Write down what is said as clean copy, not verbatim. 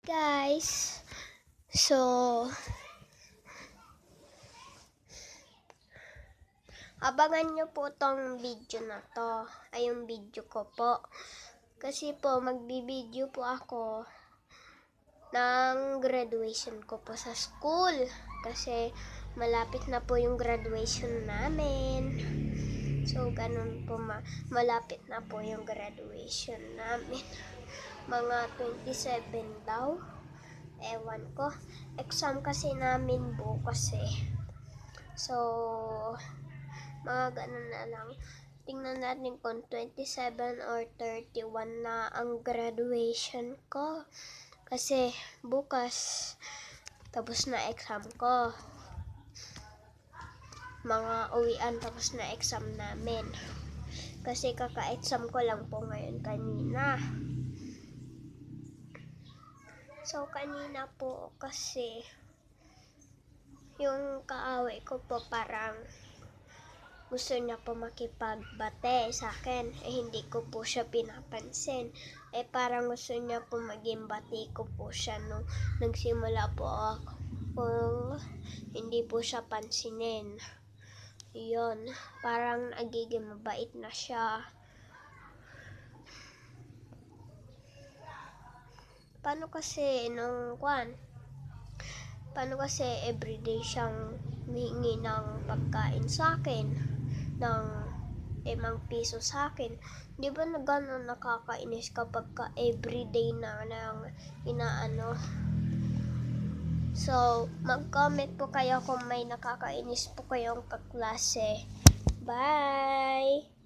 Guys, so abangan nyo po tong video na to, ay yung video ko po. Kasi po magbibideo po ako ng graduation ko po sa school. Kasi malapit na po yung graduation namin. So ganun po, malapit na po yung graduation namin. Mga 27 daw. Ewan ko. Exam kasi namin bukas eh. So, mga ganun na lang. Tingnan natin kung 27 or 31 na ang graduation ko. Kasi bukas, tapos na exam ko. Mga uwian, tapos na exam namin. Kasi kaka-exam ko lang po ngayon kanina. So, kanina po kasi yung kaaway ko po parang gusto niya po makipagbate sa akin. Hindi ko po siya pinapansin. Parang gusto niya po maging bati ko po siya nung nagsimula po ako. Hindi po siya pansinin. Yun, parang nagiging mabait na siya. Paano kasi everyday siyang humingi ng pagkain sa akin, ng 5 piso sa akin. Di ba na gano'n nakakainis kapag everyday na inaano? So, mag-comment po kayo kung may nakakainis po kayong kaklase. Bye!